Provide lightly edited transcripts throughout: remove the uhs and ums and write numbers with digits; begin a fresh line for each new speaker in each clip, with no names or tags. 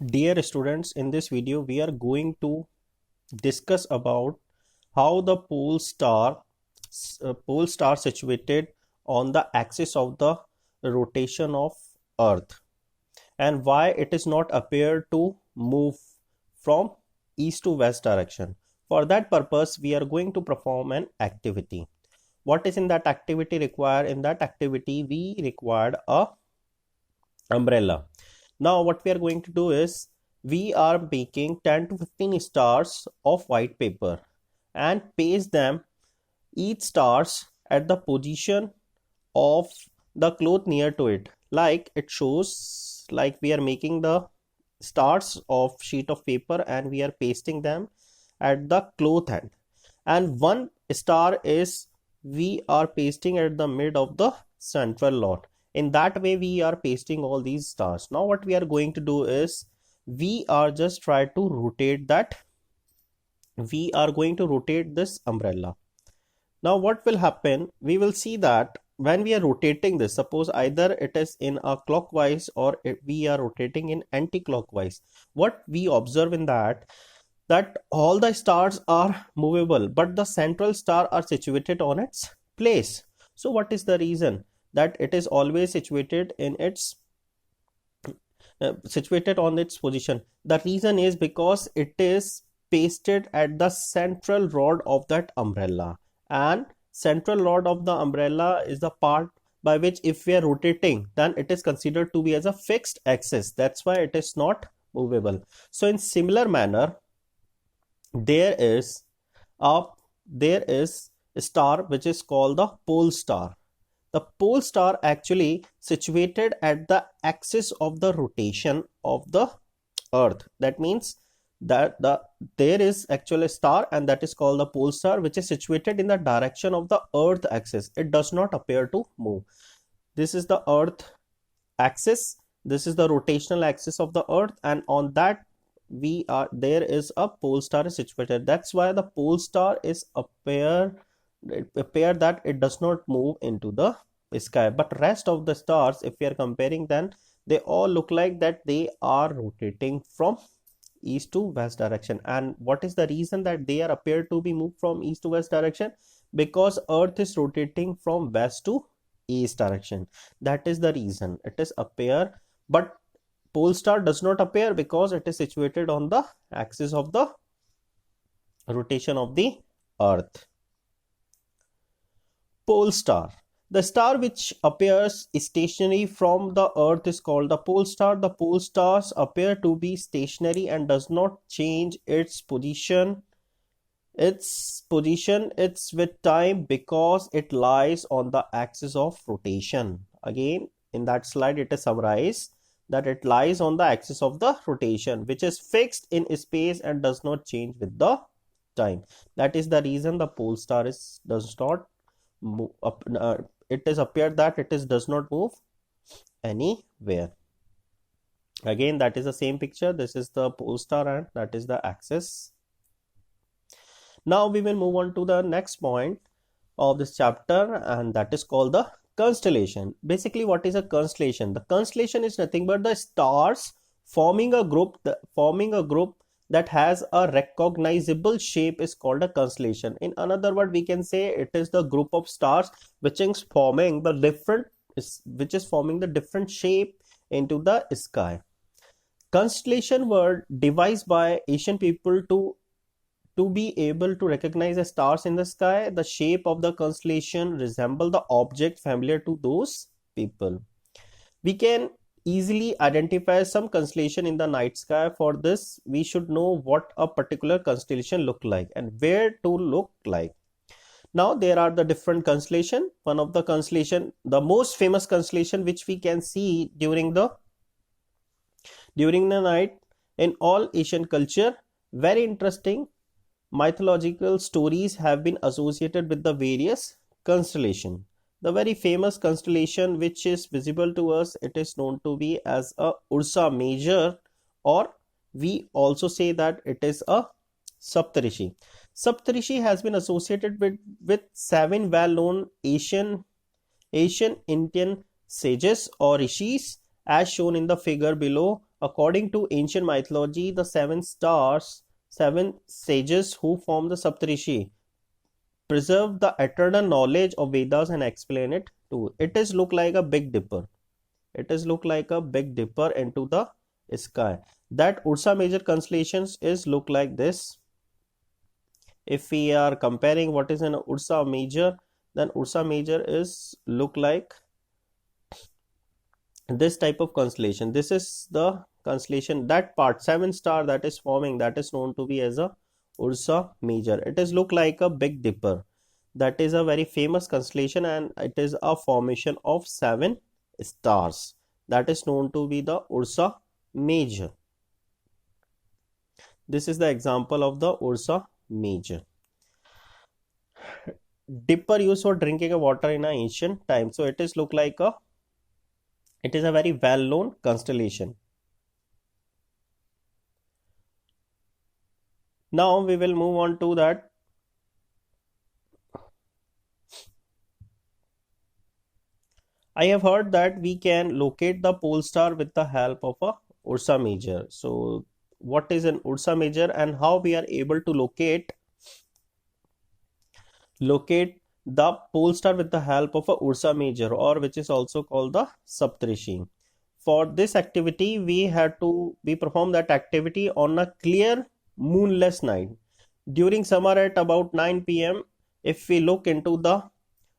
Dear students, in this video we are going to discuss about how the pole star situated on the axis of the rotation of Earth and why it is not appear to move from east to west direction. For that purpose, we are going to perform an activity. What is in that activity required? In that activity, we required a umbrella. Now what we are going to do is we are making 10 to 15 stars of white paper and paste them each stars at the position of the cloth near to it. Like it shows, like we are making the stars of sheet of paper and we are pasting them at the cloth end, and one star is we are pasting at the mid of the central lot. In that way we are pasting all these stars. Now what we are going to do is we are just try to rotate that. We are going to rotate this umbrella. Now what will happen, we will see that when we are rotating this, suppose either it is in a clockwise or we are rotating in anti-clockwise, what we observe in that all the stars are movable but the central star are situated on its place. So what is the reason that it is always situated in its situated on its position? The reason is because it is pasted at the central rod of that umbrella, and central rod of the umbrella is the part by which if we are rotating then it is considered to be as a fixed axis. That's why it is not movable. So in similar manner, there is a star which is called the pole star. The pole star actually situated at the axis of the rotation of the Earth. That means that there is actually a star and that is called the pole star, which is situated in the direction of the Earth axis. It does not appear to move. This is the Earth axis. This is the rotational axis of the Earth, and on that there is a pole star is situated. That's why the pole star is appear that it does not move into the sky. But rest of the stars, if we are comparing, then they all look like that they are rotating from east to west direction. And what is the reason that they are appear to be moved from east to west direction? Because Earth is rotating from west to east direction. That is the reason it is appear. But pole star does not appear because it is situated on the axis of the rotation of the Earth. Pole star. The star which appears stationary from the Earth is called the pole star. The pole stars appear to be stationary and does not change its position. It's with time because it lies on the axis of rotation. Again, in that slide it is summarized that it lies on the axis of the rotation, which is fixed in space and does not change with the time. That is the reason the pole star does not move up. It is appeared that it does not move anywhere. Again, that is the same picture. This is the pole star and that is the axis. Now we will move on to the next point of this chapter, and that is called the constellation. Basically, what is a constellation? The constellation is nothing but the stars forming a group that has a recognizable shape is called a constellation. In another word, we can say it is the group of stars which is forming the different shape into the sky. Constellation were devised by ancient people to be able to recognize the stars in the sky. The shape of the constellation resemble the object familiar to those people. We can easily identify some constellation in the night sky. For this, we should know what a particular constellation look like and where to look like. Now there are the different constellation. One of the constellation, the most famous constellation which we can see during the night in all Asian culture, very interesting mythological stories have been associated with the various constellation. The very famous constellation which is visible to us, it is known to be as a Ursa Major, or we also say that it is a Saptarishi. Saptarishi has been associated with 7 well-known Asian Indian sages or rishis as shown in the figure below. According to ancient mythology, the seven stars, seven sages who form the Saptarishi, preserve the eternal knowledge of Vedas and explain it too. It is look like a Big Dipper. It is look like a Big Dipper into the sky. That Ursa Major constellations is look like this. If we are comparing what is an Ursa Major, then Ursa Major is look like this type of constellation. This is the constellation, that part 7 star that is forming, that is known to be as a Ursa Major. It is look like a Big Dipper. That is a very famous constellation, and it is a formation of 7 stars. That is known to be the Ursa Major. This is the example of the Ursa Major. Dipper used for drinking a water in ancient time. So it is look like a, it is a very well known constellation. Now we will move on to that. I have heard that we can locate the pole star with the help of a Ursa Major. So what is an Ursa Major and how we are able to locate the pole star with the help of a Ursa Major, or which is also called the Saptarishi. For this activity, we perform that activity on a clear moonless night. During summer at about 9 p.m., if we look into the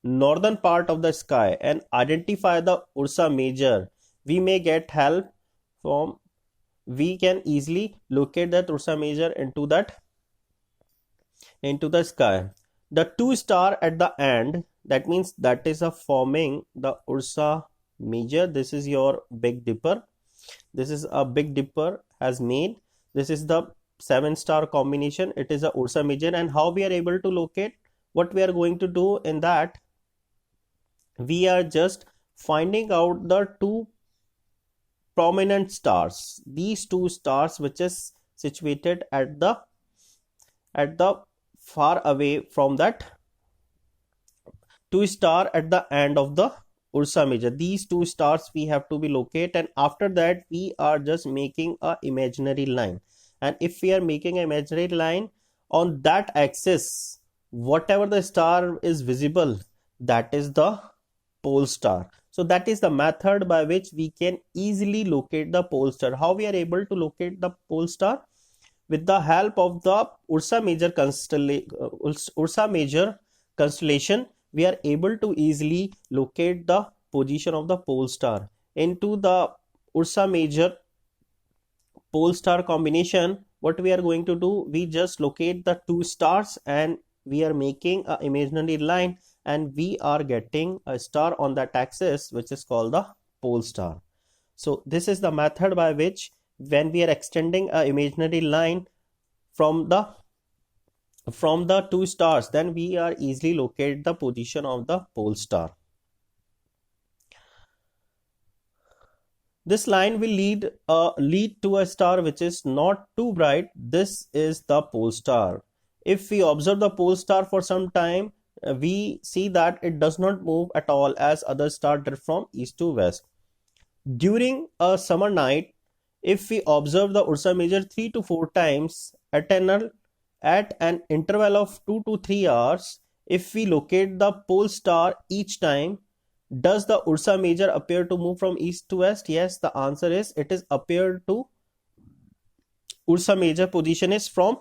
northern part of the sky and identify the Ursa Major, we may get help from, we can easily locate that Ursa Major into the sky. The 2 star at the end, that means that is forming the Ursa Major. This is your Big Dipper. This is a Big Dipper has made. This is the 7-star combination. It is a Ursa Major. And how we are able to locate? What we are going to do in that, we are just finding out the 2 prominent stars. These 2 stars which is situated at the far away from that 2 star at the end of the Ursa Major. These 2 stars we have to be located, and after that we are just making a imaginary line. And if we are making an imaginary line on that axis, whatever the star is visible, that is the pole star. So that is the method by which we can easily locate the pole star. How we are able to locate the pole star? With the help of the Ursa Major constellation, we are able to easily locate the position of the pole star. Into the Ursa Major pole star combination, what we are going to do, we just locate the 2 stars and we are making an imaginary line, and we are getting a star on that axis which is called the pole star. So this is the method by which, when we are extending an imaginary line from the 2 stars, then we are easily locate the position of the pole star. This line will lead to a star which is not too bright. This is the pole star. If we observe the pole star for some time, we see that it does not move at all as other stars drift from east to west. During a summer night, if we observe the Ursa Major 3 to 4 times at an interval of 2 to 3 hours, if we locate the pole star each time, does the Ursa Major appear to move from east to west? Yes, the answer is it is appeared to Ursa Major position is from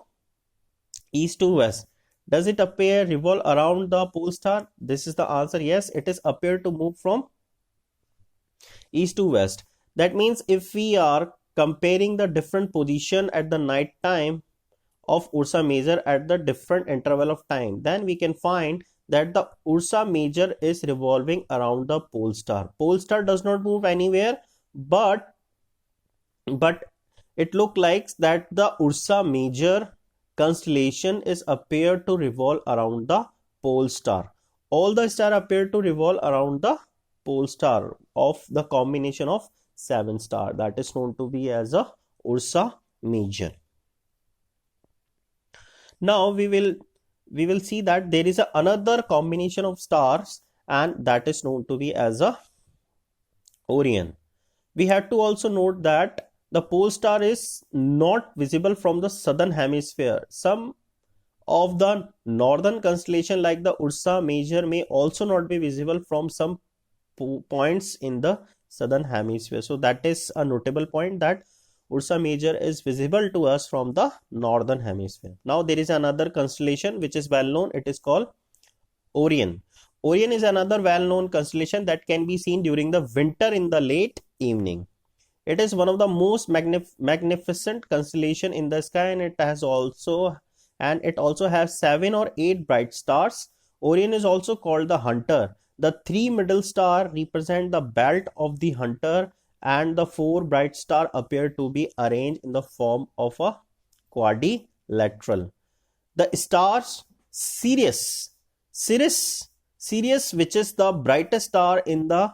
east to west. Does it appear revolve around the pole star? This is the answer. Yes, it is appeared to move from east to west. That means if we are comparing the different position at the night time of Ursa Major at the different interval of time, then we can find that the Ursa Major is revolving around the pole star. Pole star does not move anywhere, but it looks like that the Ursa Major constellation is appeared to revolve around the pole star. All the stars appear to revolve around the pole star of the combination of 7 stars. That is known to be as a Ursa Major. Now we will see that there is another combination of stars, and that is known to be as a Orion. We have to also note that the pole star is not visible from the southern hemisphere. Some of the northern constellation like the Ursa Major may also not be visible from some points in the southern hemisphere. So that is a notable point, that Ursa Major is visible to us from the northern hemisphere. Now there is another constellation which is well known. It is called Orion. Orion is another well known constellation that can be seen during the winter in the late evening. It is one of the most magnificent constellation in the sky, and it also has 7 or 8 bright stars. Orion is also called the Hunter. The 3 middle star represent the belt of the Hunter, and the 4 bright star appear to be arranged in the form of a quadrilateral. The stars Sirius, which is the brightest star in the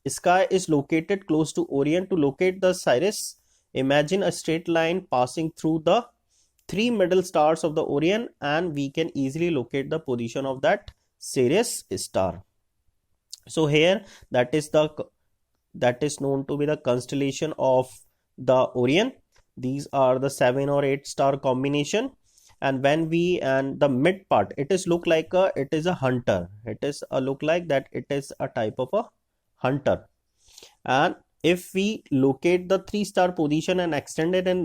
sky, is located close to Orion. To locate the Sirius, imagine a straight line passing through the 3 middle stars of the Orion, and we can easily locate the position of that Sirius star. So here that is known to be the constellation of the Orion. These are the 7 or 8 star combination, and the mid part, it is a hunter. It is a look like that it is a type of a hunter. And if we locate the 3 star position and extend it in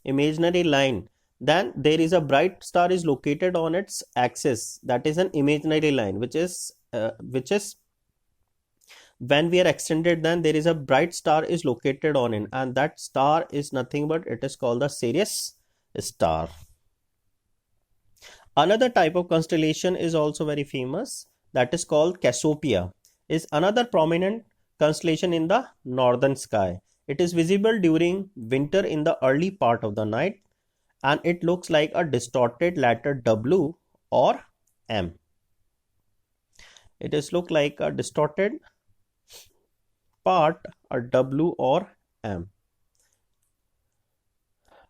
imaginary line, then there is a bright star is located on its axis. That is an imaginary line, which is when we are extended, then there is a bright star is located on it, and that star is nothing but it is called the Sirius star. Another type of constellation is also very famous, that is called Cassiopeia. Is another prominent constellation in the northern sky. It is visible during winter in the early part of the night, and it looks like a distorted letter W or M. It is look like a distorted part, a W or M.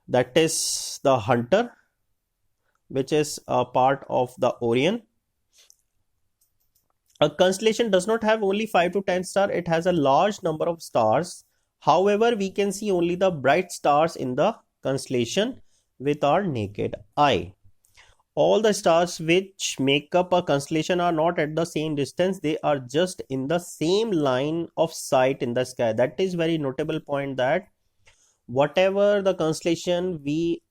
That is the Hunter, which is a part of the Orion. A constellation does not have only 5 to 10 stars, it has a large number of stars. However, we can see only the bright stars in the constellation with our naked eye. All the stars which make up a constellation are not at the same distance, they are just in the same line of sight in the sky. That is very notable point, that whatever the constellation we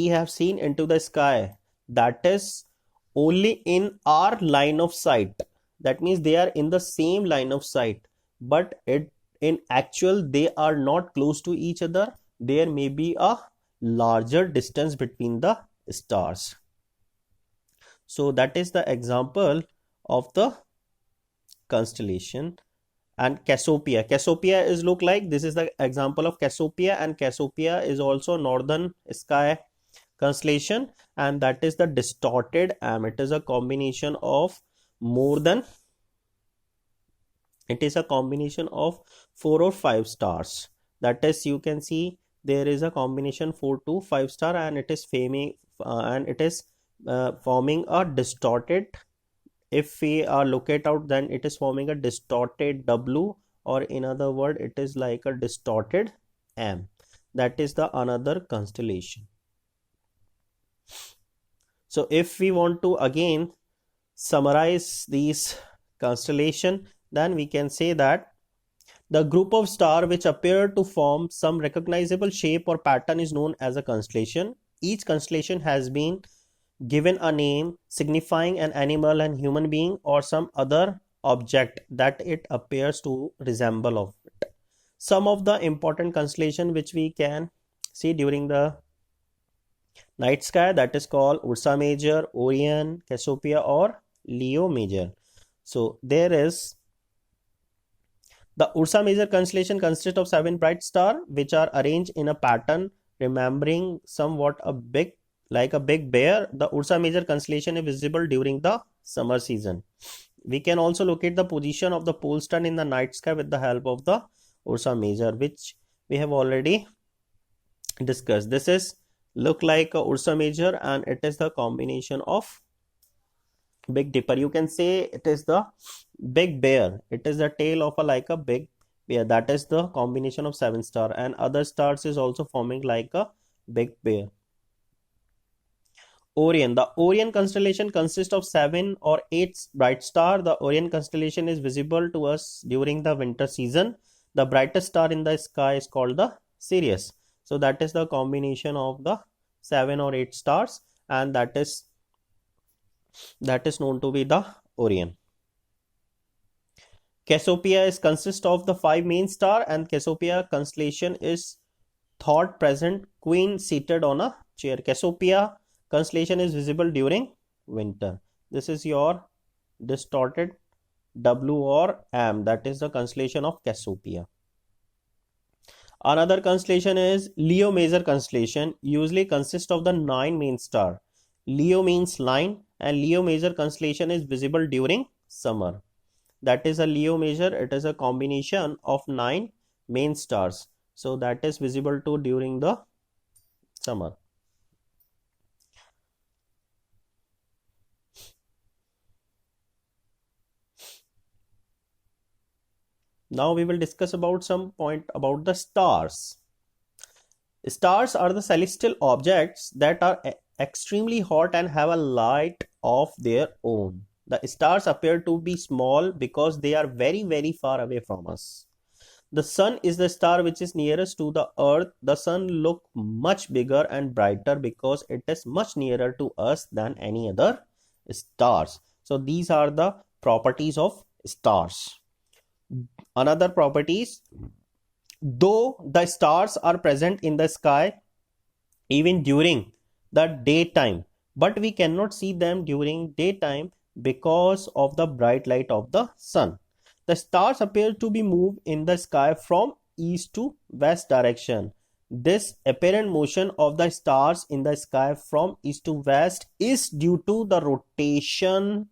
have seen into the sky, that is only in our line of sight. That means they are in the same line of sight, but in actual they are not close to each other. There may be a larger distance between the stars. So that is the example of the constellation. And Cassiopeia is look like this is the example of Cassiopeia, and Cassiopeia is also northern sky constellation, and that is the distorted M. It is a combination of 4 or 5 stars. That is, you can see there is a combination 4 to 5 star, and it is forming a distorted. If we locate out, then it is forming a distorted W, or in other word, it is like a distorted M. That is the another constellation. So if we want to again summarize these constellation, then we can say that the group of stars which appear to form some recognizable shape or pattern is known as a constellation. Each constellation has been given a name signifying an animal and human being or some other object that it appears to resemble of it. Some of the important constellation which we can see during the night sky, that is called Ursa Major, Orion, Cassiopeia or Leo Major. So there is the Ursa Major constellation consists of 7 bright stars which are arranged in a pattern remembering somewhat a big bear. The Ursa Major constellation is visible during the summer season. We can also locate the position of the pole star in the night sky with the help of the Ursa Major, which we have already discussed. This is look like a Ursa Major, and it is the combination of Big Dipper. You can say it is the big bear. It is the tail of a big bear. That is the combination of 7 star, and other stars is also forming like a big bear. Orion. The Orion constellation consists of 7 or 8 bright stars. The Orion constellation is visible to us during the winter season. The brightest star in the sky is called the Sirius. So that is the combination of the 7 or 8 stars, and that is known to be the Orion. Cassiopeia consists of the 5 main stars, and Cassiopeia constellation is thought present queen seated on a chair. Cassiopeia constellation is visible during winter. This is your distorted W or M, that is the constellation of Cassiopeia. Another constellation is Leo Major constellation, usually consists of the 9 main stars. Leo means line, and Leo Major constellation is visible during summer. That is a Leo Major, it is a combination of 9 main stars. So that is visible to during the summer. Now we will discuss about some point about the stars. Stars are the celestial objects that are extremely hot and have a light of their own. The stars appear to be small because they are very, very far away from us. The sun is the star which is nearest to the earth. The sun looks much bigger and brighter because it is much nearer to us than any other stars. So these are the properties of stars. Another properties, though the stars are present in the sky even during the daytime, but we cannot see them during daytime because of the bright light of the sun. The stars appear to be moved in the sky from east to west direction. This apparent motion of the stars in the sky from east to west is due to the rotation.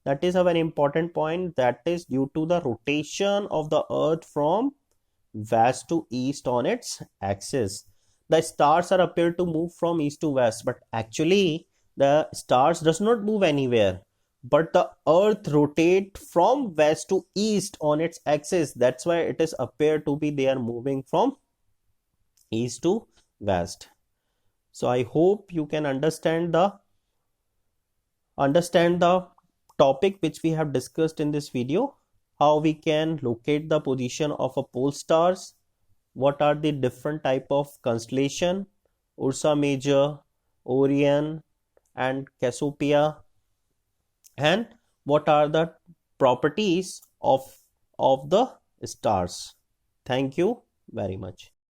That is a very important point. That is due to the rotation of the earth from west to east on its axis. The stars are appear to move from east to west, but actually the stars does not move anywhere, but the earth rotate from west to east on its axis. That's why it is appear to be they are moving from east to west. So I hope you can understand the topic which we have discussed in this video, how we can locate the position of a pole stars, what are the different type of constellation, Ursa Major, Orion and Cassiopeia, and what are the properties of the stars. Thank you very much.